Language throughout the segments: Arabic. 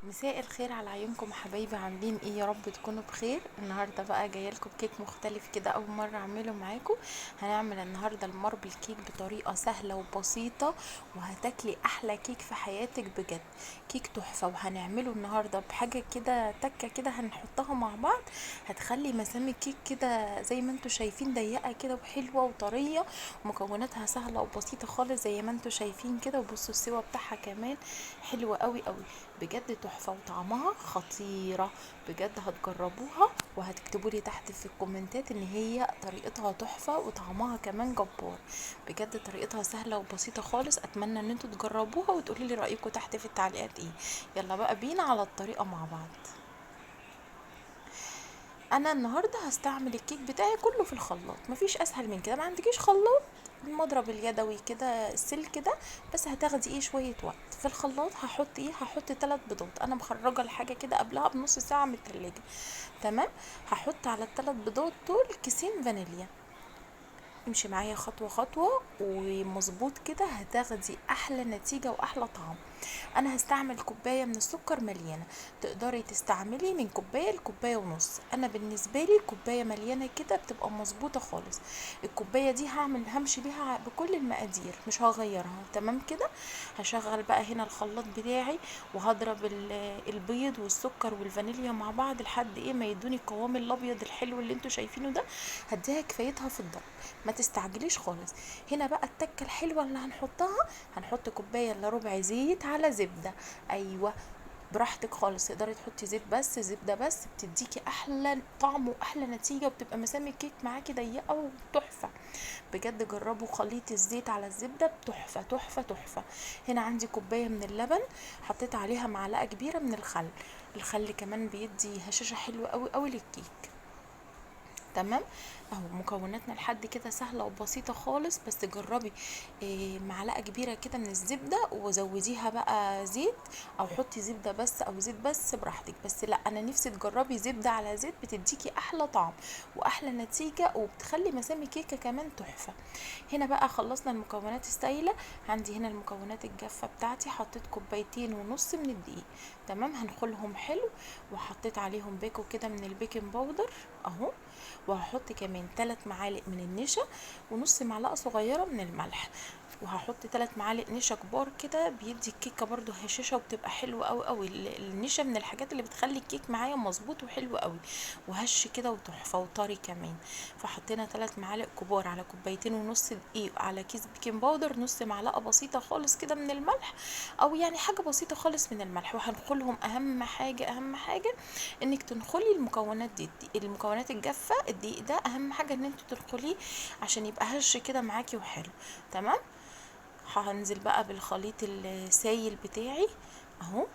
مساء الخير على عيونكم حبايبي، عاملين ايه؟ يا رب تكونوا بخير. النهارده بقى جايه لكم كيك مختلف كده، اول مره اعمله معاكم. هنعمل النهارده الماربل كيك بطريقه سهله وبسيطه، وهتاكلي احلى كيك في حياتك بجد. كيك تحفه، وهنعمله النهارده بحاجه كده تكه كده هنحطها مع بعض، هتخلي مسام الكيك كده زي ما انتوا شايفين ضيقه كده وحلوه وطريه، ومكوناتها سهله وبسيطه خالص زي ما انتوا شايفين كده. وبصوا السوا بتاعها كمان حلوه قوي قوي، بجد تحفة وطعمها خطيرة. بجد هتجربوها وهتكتبوا لي تحت في الكومنتات ان هي طريقتها تحفة وطعمها كمان جبار. بجد طريقتها سهلة وبسيطة خالص. اتمنى ان انتوا تجربوها وتقولوا لي رأيكم تحت في التعليقات ايه. يلا بقى بينا على الطريقة مع بعض. انا النهارده هستعمل الكيك بتاعي كله في الخلاط، مفيش اسهل من كده. ما عندكيش خلاط، المضرب اليدوي كده السلك ده، بس هتاخدي ايه شويه وقت في الخلاط. هحط 3 بيضات، انا مخرجه الحاجه كده قبلها بنص ساعه من التلاجة. تمام. هحط على الثلاث بيضات دول كيسين فانيليا. امشي معايا خطوة خطوة ومظبوط كده، هتاخدي احلى نتيجة واحلى طعم. انا هستعمل كوباية من السكر مليانة، تقدري تستعملي من كوباية لكوباية ونص. انا بالنسبة لي كوباية مليانة كده بتبقى مظبوطة خالص. الكوباية دي همشي بيها بكل المقادير، مش هغيرها. تمام كده. هشغل بقى هنا الخلاط بتاعي، وهضرب البيض والسكر والفانيليا مع بعض لحد ايه ما يدوني القوام الابيض الحلو اللي انتوا شايفينه ده. هديها كفايتها في الضرب، ما تستعجليش خالص. هنا بقى التكه الحلوه اللي هنحطها، هنحط كوبايه الا ربع زيت على زبده. ايوه، براحتك خالص، تقدري تحطي زيت بس، زبده بس بتديكي احلى طعم واحلى نتيجه، وبتبقى مسام الكيك معاكي ضيقه وتحفه. بجد جربوا خليط الزيت على الزبده، تحفه تحفه تحفه. هنا عندي كوبايه من اللبن، حطيت عليها معلقه كبيره من الخل. الخل كمان بيدي هشاشه حلوه قوي قوي للكيك. تمام. اهو مكوناتنا لحد كده سهله وبسيطه خالص، بس جربي معلقه كبيره كده من الزبده وزوديها بقى زيت، او حطي زبده بس او زيت بس براحتك. بس لا، انا نفسي تجربي زبده على زيت، بتديكي احلى طعم واحلى نتيجه، وبتخلي مسام الكيكه كمان تحفه. هنا بقى خلصنا المكونات السائله. عندي هنا المكونات الجافه بتاعتي، حطيت كوبايتين ونص من الدقيق. تمام، هنخلهم حلو، وحطيت عليهم باكو كده من البيكنج باودر اهو. وهحط كمان 3 معالق من النشا، ونص معلقه صغيره من الملح. وهحط 3 معالق نشا كبار كده، بيدي الكيكه برضو هشاشه وبتبقى حلوه قوي قوي. النشا من الحاجات اللي بتخلي الكيك معايا مظبوط وحلو قوي، وهش كده وتحفه وطري كمان. فحطينا 3 معالق كبار على كوبايتين ونص دقيق على كيس بيكنج باودر، نص معلقه بسيطه خالص كده من الملح، او يعني حاجه بسيطه خالص من الملح. وهنخلهم، اهم حاجه اهم حاجه انك تنخلي المكونات دي، المكونات الجافه. الدقيق ده اهم حاجه ان انتوا تنخليه عشان يبقى هش كده معاكي وحلو. تمام. هنزل بقى بالخليط السايل بتاعي اهو.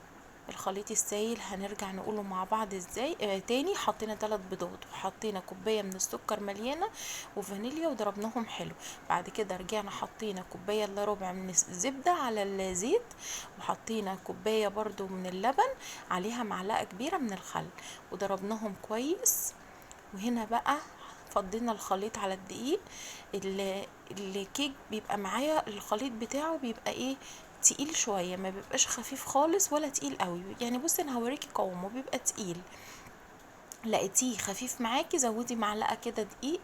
الخليط السايل هنرجع نقوله مع بعض ازاي. تاني، حطينا 3 بيضات، وحطينا كوبايه من السكر مليانه وفانيليا وضربناهم حلو. بعد كده رجعنا حطينا كوبايه الا ربع من الزبده على الزيت، وحطينا كوبايه برضو من اللبن، عليها معلقه كبيره من الخل، وضربناهم كويس. وهنا بقى فضينا الخليط على الدقيق. الكيك بيبقى معايا الخليط بتاعه بيبقى ايه، تقيل شويه، ما بيبقاش خفيف خالص ولا تقيل قوي. يعني بصي انا هوريكي قوامه بيبقى تقيل. لقيتيه خفيف معاكي زودي معلقه كده دقيق.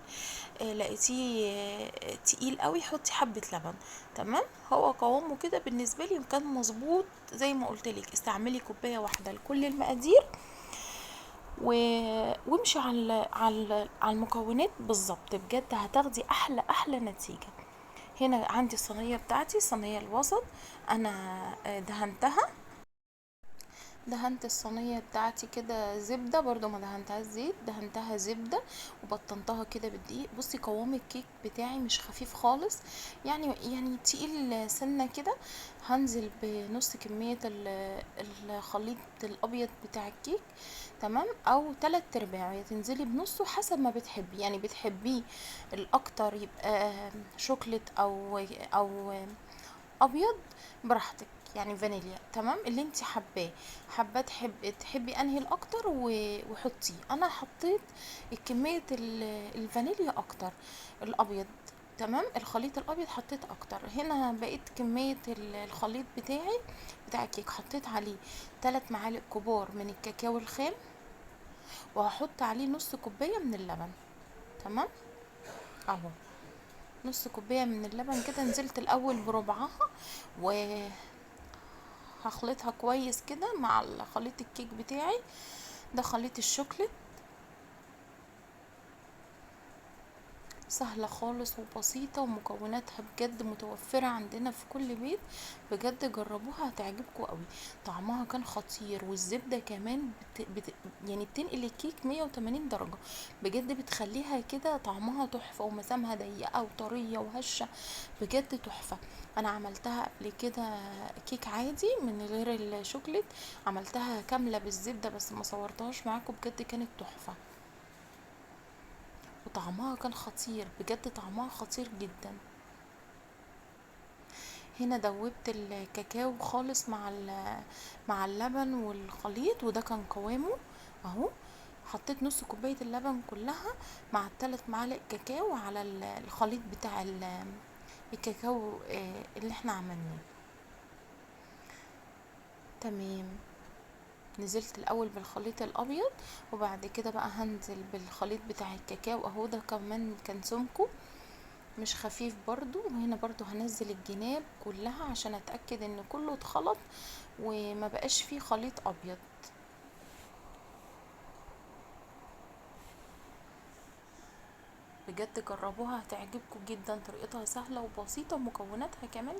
لقيتيه تقيل قوي، حطي حبه لبن. تمام. هو قوامه كده بالنسبه لي كان مظبوط. زي ما قلت لك استعملي كوبايه واحده لكل المقادير، و... وامشي على المكونات بالظبط، بجد هتاخدي احلى احلى نتيجه. هنا عندي الصينيه بتاعتي، الصينيه الوسط، انا دهنتها. دهنت الصينية بتاعتي كده زبدة، برضو ما دهنتها زيت، دهنتها زبدة وبطنتها كده بالدقيق. بصي قوام الكيك بتاعي مش خفيف خالص، يعني تقيل سنة كده. هنزل بنص كمية الخليط الابيض بتاع الكيك. تمام، او 3/4، يعني تنزلي بنصه حسب ما بتحبي. يعني بتحبيه الاكتر يبقى شوكليت او ابيض، براحتك. يعني فانيليا، تمام، اللي انت حباه. حابه تحبي انهي الاكتر وحطيه. انا حطيت كميه الفانيليا اكتر، الابيض. تمام. الخليط الابيض حطيت اكتر. هنا بقيت كمية الخليط بتاعي بتاع الكيك حطيت عليه 3 معالق كبار من الكاكاو الخام، وهحط عليه نص كوباية من اللبن. تمام اهو، نص كوباية من اللبن كده. نزلت الاول بربعها وهخلطها كويس كده مع خليط الكيك بتاعي. ده خليط الشوكليت، سهلة خالص وبسيطة، ومكوناتها بجد متوفرة عندنا في كل بيت. بجد جربوها هتعجبكم قوي. طعمها كان خطير، والزبدة كمان يعني بتنقل الكيك 180 درجة. بجد بتخليها كده طعمها تحفة، ومسامها ضيقة وطرية وهشة. بجد تحفة. انا عملتها قبل كده كيك عادي من غير الشوكليت، عملتها كاملة بالزبدة بس ما صورتهاش معاكم. بجد كانت تحفة، وطعمها كان خطير. بجد طعمها خطير جدا. هنا دوبت الكاكاو خالص مع اللبن والخليط، وده كان قوامه اهو. حطيت نص كوباية اللبن كلها مع الثلاث معالق كاكاو على الخليط بتاع الكاكاو اللي احنا عملناه. تمام. نزلت الاول بالخليط الابيض، وبعد كده بقى هنزل بالخليط بتاع الكاكاو اهو. ده كمان كان سمكه مش خفيف برضو. وهنا برضو هنزل الجناب كلها عشان اتأكد ان كله اتخلط وما بقاش فيه خليط ابيض. بجد جربوها هتعجبكم جدا. طريقتها سهلة وبسيطة، ومكوناتها كمان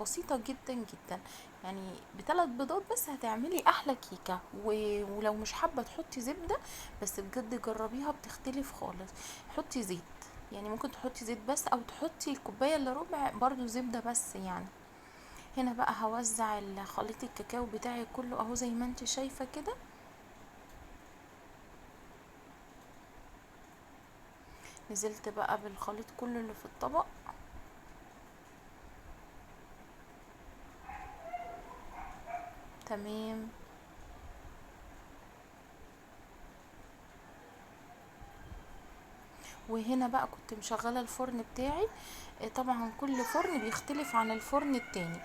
بسيطة جدا جدا. يعني بثلاث بيضات بس هتعملي احلى كيكة. ولو مش حابة تحطي زبدة، بس بجد جربيها بتختلف خالص. حطي زيت، يعني ممكن تحطي زيت بس، او تحطي الكوباية الا ربع برضو زبدة بس يعني. هنا بقى هوزع خليط الكاكاو بتاعي كله اهو زي ما انت شايفة كده. نزلت بقى بالخليط كله اللي في الطبق. تمام. وهنا بقى كنت مشغلة الفرن بتاعي. طبعا كل فرن بيختلف عن الفرن التاني.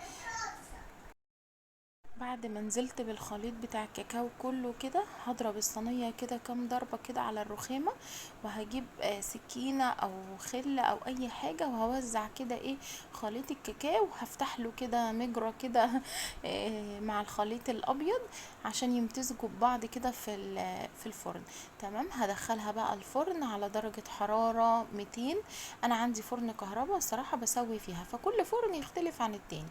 بعد ما نزلت بالخليط بتاع الكاكاو كله كده، هضرب الصينية كده كام ضربة كده على الرخامة، وهجيب سكينة او خل او اي حاجة، وهوزع كده ايه خليط الكاكاو. هفتح له كده مجرى كده مع الخليط الابيض عشان يمتزجوا ببعض كده في الفرن. تمام. هدخلها بقى الفرن على درجة حرارة 200. انا عندي فرن كهرباء الصراحة بسوي فيها، فكل فرن يختلف عن التاني.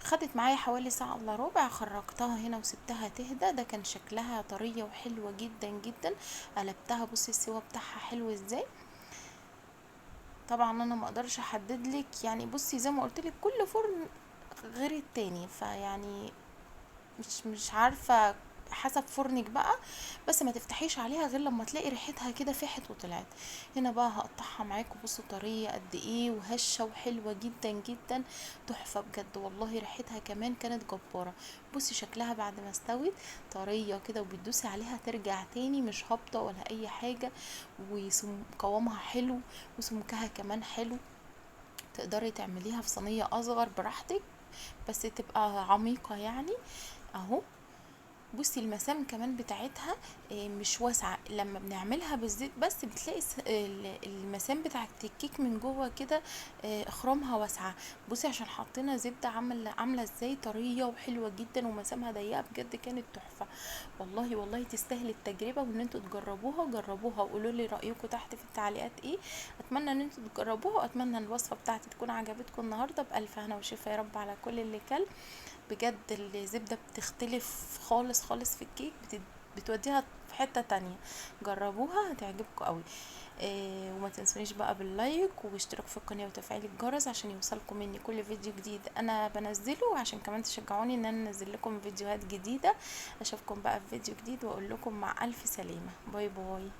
خدت معايا حوالي ساعة الا ربع. خرجتها هنا وسبتها تهدى. ده كان شكلها طرية وحلوة جدا جدا. قلبتها، بصي السوا بتاعها حلو ازاي. طبعا انا ما اقدرش احدد لك، يعني بصي زي ما قلت لك كل فرن غير التاني، فيعني مش عارفة حسب فرنك بقى. بس ما تفتحيش عليها غير لما تلاقي ريحتها كده فحت وطلعت. هنا بقى هقطعها معاكم. بصوا طريه قد ايه وهشه وحلوه جدا جدا. تحفه بجد والله. ريحتها كمان كانت جباره. بصي شكلها بعد ما استوت طريه كده، وبتدوسي عليها ترجع تاني مش هابطه ولا اي حاجه. وقوامها حلو، وسمكها كمان حلو. تقدري تعمليها في صينيه اصغر براحتك، بس تبقى عميقه يعني اهو. بصي المسام كمان بتاعتها مش واسعه. لما بنعملها بالزيت بس بتلاقي المسام بتاعت الكيك من جوه كده اخرامها واسعه. بصي عشان حطينا زبده عامله ازاي طريه وحلوه جدا، ومسامها ضيقه. بجد كانت تحفه والله. والله تستاهل التجربه، وان انتوا تجربوها. جربوها وقولوا لي رايكم تحت في التعليقات ايه. اتمنى ان انتوا تجربوها، واتمنى ان الوصفه بتاعتي تكون عجبتكم النهارده. بالف هنا وشفا يا رب على كل اللي كل. بجد الزبدة بتختلف خالص خالص في الكيك، بتوديها في حتة تانية. جربوها هتعجبكم قوي. وما تنسونيش بقى باللايك واشتراك في القناة وتفعيل الجرس عشان يوصلكم مني كل فيديو جديد انا بنزله، وعشان كمان تشجعوني ان انا انزل لكم فيديوهات جديدة. اشوفكم بقى في فيديو جديد، واقول لكم مع الف سلامة. باي باي.